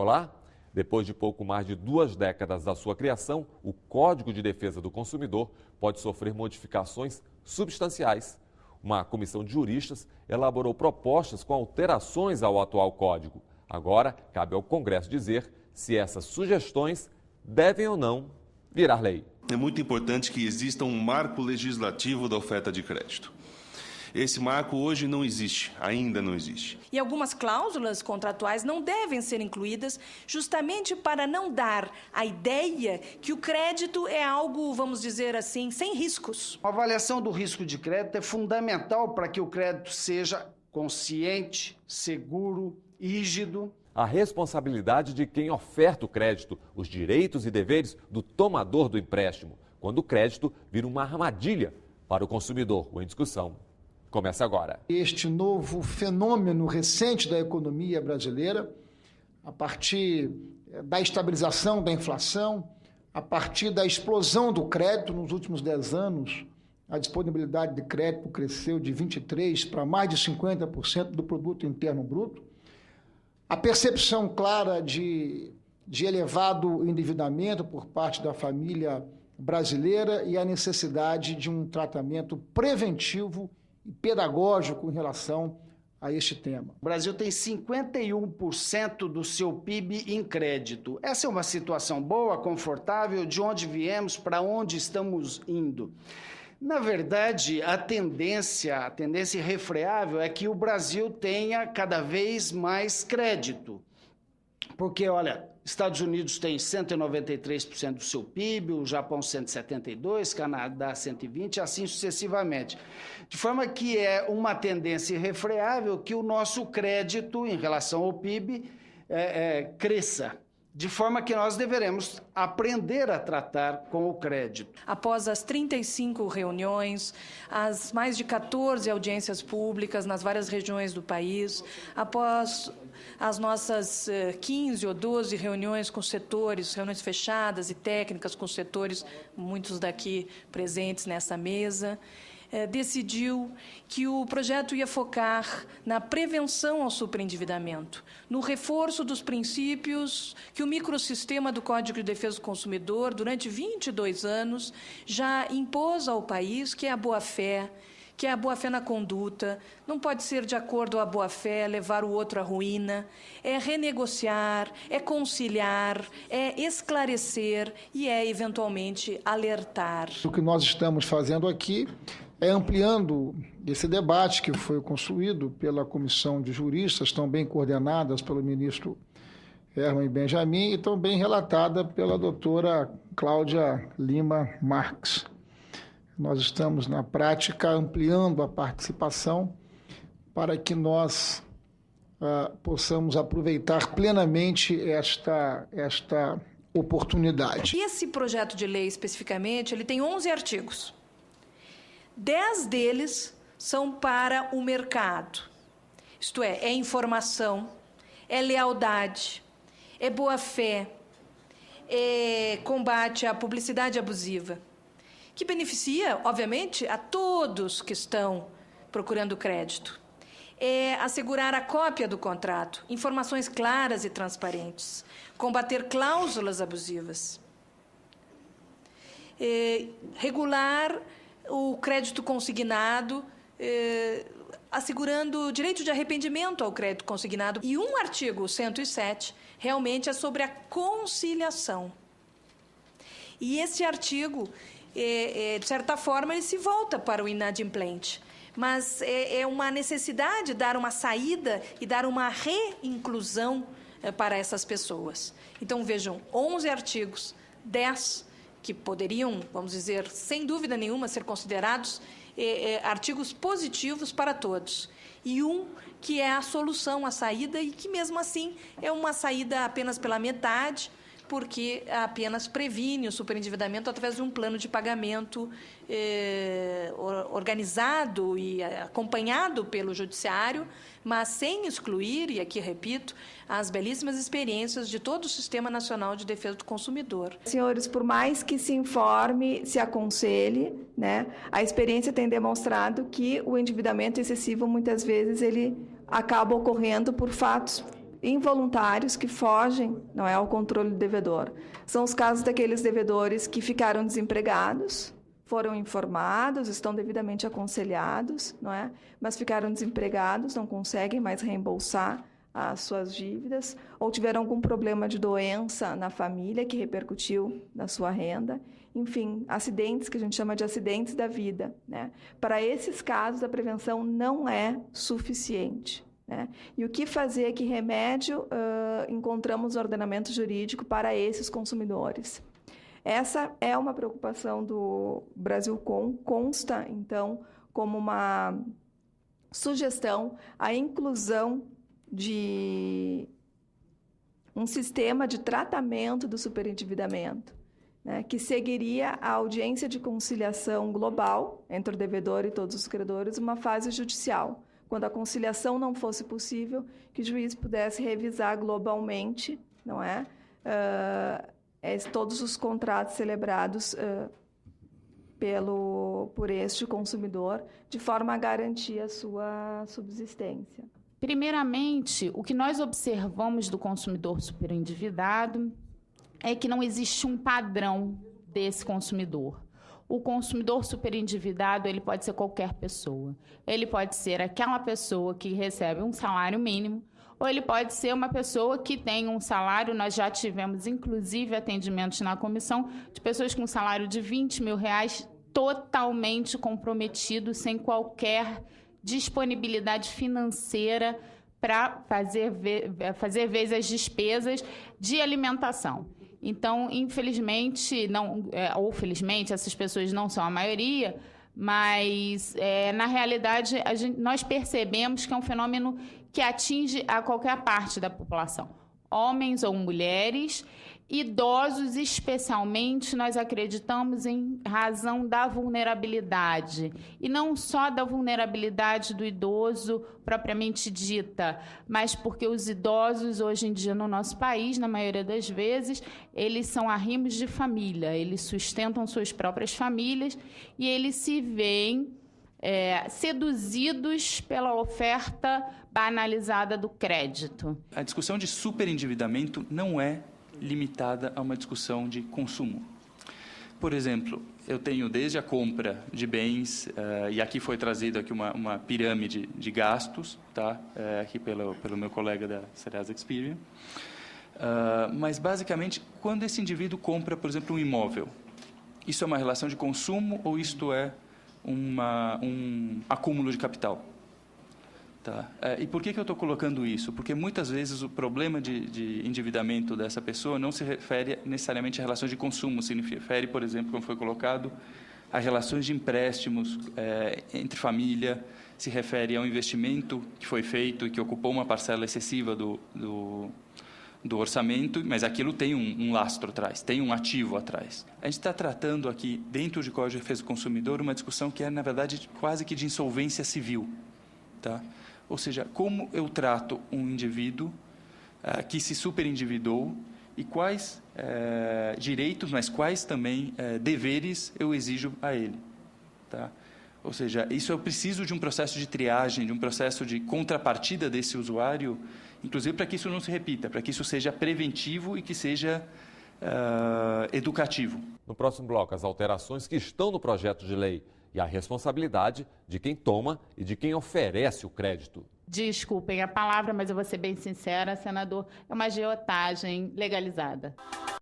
Olá! Depois de pouco mais de 2 décadas da sua criação, o Código de Defesa do Consumidor pode sofrer modificações substanciais. Uma comissão de juristas elaborou propostas com alterações ao atual código. Agora, cabe ao Congresso dizer se essas sugestões devem ou não virar lei. É muito importante que exista um marco legislativo da oferta de crédito. Esse marco hoje não existe, ainda não existe. E algumas cláusulas contratuais não devem ser incluídas justamente para não dar a ideia que o crédito é algo, vamos dizer assim, sem riscos. A avaliação do risco de crédito é fundamental para que o crédito seja consciente, seguro, rígido. A responsabilidade de quem oferta o crédito, os direitos e deveres do tomador do empréstimo, quando o crédito vira uma armadilha para o consumidor. O Em Discussão começa agora. Este novo fenômeno recente da economia brasileira, a partir da estabilização da inflação, a partir da explosão do crédito nos últimos 10 anos, a disponibilidade de crédito cresceu de 23% para mais de 50% do produto interno bruto, a percepção clara de elevado endividamento por parte da família brasileira e a necessidade de um tratamento preventivo e pedagógico em relação a este tema. O Brasil tem 51% do seu PIB em crédito. Essa é uma situação boa, confortável, de onde viemos, para onde estamos indo. Na verdade, a tendência irrefreável é que o Brasil tenha cada vez mais crédito. Porque, olha, Estados Unidos tem 193% do seu PIB, o Japão 172%, Canadá 120%, assim sucessivamente. De forma que é uma tendência irrefreável que o nosso crédito em relação ao PIB cresça. De forma que nós deveremos aprender a tratar com o crédito. Após as 35 reuniões, as mais de 14 audiências públicas nas várias regiões do país, após as nossas 15 ou 12 reuniões com setores, reuniões fechadas e técnicas com setores, muitos daqui presentes nessa mesa, decidiu que o projeto ia focar na prevenção ao superendividamento, no reforço dos princípios que o microsistema do Código de Defesa do Consumidor, durante 22 anos, já impôs ao país, que é a boa-fé, que é a boa-fé na conduta, não pode ser de acordo à boa-fé, levar o outro à ruína, é renegociar, é conciliar, é esclarecer e é, eventualmente, alertar. O que nós estamos fazendo aqui é ampliando esse debate que foi construído pela comissão de juristas, tão bem coordenadas pelo ministro Herman Benjamin e também relatada pela doutora Cláudia Lima Marques. Nós estamos, na prática, ampliando a participação para que nós possamos aproveitar plenamente esta oportunidade. Esse projeto de lei, especificamente, ele tem 11 artigos. 10 deles são para o mercado, isto é informação, é lealdade, é boa-fé, é combate à publicidade abusiva, que beneficia, obviamente, a todos que estão procurando crédito. É assegurar a cópia do contrato, informações claras e transparentes, combater cláusulas abusivas, regular o crédito consignado, assegurando o direito de arrependimento ao crédito consignado. E um artigo 107 realmente é sobre a conciliação. E esse artigo, de certa forma, ele se volta para o inadimplente. Mas é uma necessidade dar uma saída e dar uma reinclusão para essas pessoas. Então, vejam, 11 artigos, 10 que poderiam, vamos dizer, sem dúvida nenhuma, ser considerados artigos positivos para todos. E um que é a solução, a saída, e que, mesmo assim, é uma saída apenas pela metade, porque apenas previne o superendividamento através de um plano de pagamento organizado e acompanhado pelo Judiciário, mas sem excluir, e aqui repito, as belíssimas experiências de todo o Sistema Nacional de Defesa do Consumidor. Senhores, por mais que se informe, se aconselhe, né, a experiência tem demonstrado que o endividamento excessivo, muitas vezes, ele acaba ocorrendo por fatos involuntários que fogem, não é, ao controle do devedor. São os casos daqueles devedores que ficaram desempregados, foram informados, estão devidamente aconselhados, não é? Mas ficaram desempregados, não conseguem mais reembolsar as suas dívidas, ou tiveram algum problema de doença na família que repercutiu na sua renda. Enfim, acidentes que a gente chama de acidentes da vida, né? Para esses casos, a prevenção não é suficiente, né? E o que fazer, que remédio encontramos no ordenamento jurídico para esses consumidores? Essa é uma preocupação do Brasilcom, consta, então, como uma sugestão a inclusão de um sistema de tratamento do superendividamento, né, que seguiria a audiência de conciliação global entre o devedor e todos os credores, uma fase judicial. Quando a conciliação não fosse possível, que o juiz pudesse revisar globalmente, não é? Todos os contratos celebrados por este consumidor, de forma a garantir a sua subsistência. Primeiramente, o que nós observamos do consumidor superendividado é que não existe um padrão desse consumidor. O consumidor superendividado, ele pode ser qualquer pessoa. Ele pode ser aquela pessoa que recebe um salário mínimo, ou ele pode ser uma pessoa que tem um salário. Nós já tivemos, inclusive, atendimentos na comissão de pessoas com um salário de R$20 mil, totalmente comprometidos, sem qualquer disponibilidade financeira para fazer vezes as despesas de alimentação. Então, infelizmente, ou felizmente, essas pessoas não são a maioria, mas, na realidade, nós percebemos que é um fenômeno que atinge a qualquer parte da população, homens ou mulheres, idosos especialmente. Nós acreditamos em razão da vulnerabilidade, e não só da vulnerabilidade do idoso propriamente dita, mas porque os idosos hoje em dia no nosso país, na maioria das vezes, eles são arrimos de família, eles sustentam suas próprias famílias e eles se veem seduzidos pela oferta banalizada do crédito. A discussão de superendividamento não é limitada a uma discussão de consumo. Por exemplo, eu tenho desde a compra de bens, e aqui foi trazido aqui uma pirâmide de gastos, tá? Aqui pelo meu colega da Serasa Experian. Mas, basicamente, quando esse indivíduo compra, por exemplo, um imóvel, isso é uma relação de consumo ou isto é um acúmulo de capital? Tá. E por que eu estou colocando isso? Porque muitas vezes o problema de endividamento dessa pessoa não se refere necessariamente a relações de consumo, se refere, por exemplo, como foi colocado, a relações de empréstimos entre família, se refere ao investimento que foi feito e que ocupou uma parcela excessiva do orçamento, mas aquilo tem um lastro atrás, tem um ativo atrás. A gente está tratando aqui, dentro de Código de Defesa do Consumidor, uma discussão que é, na verdade, quase que de insolvência civil. Tá? Ou seja, como eu trato um indivíduo que se superendividou e quais direitos, mas quais também deveres eu exijo a ele. Tá? Ou seja, isso eu preciso de um processo de triagem, de um processo de contrapartida desse usuário, inclusive para que isso não se repita, para que isso seja preventivo e que seja educativo. No próximo bloco, as alterações que estão no projeto de lei e a responsabilidade de quem toma e de quem oferece o crédito. Desculpem a palavra, mas eu vou ser bem sincera, senador, é uma agiotagem legalizada.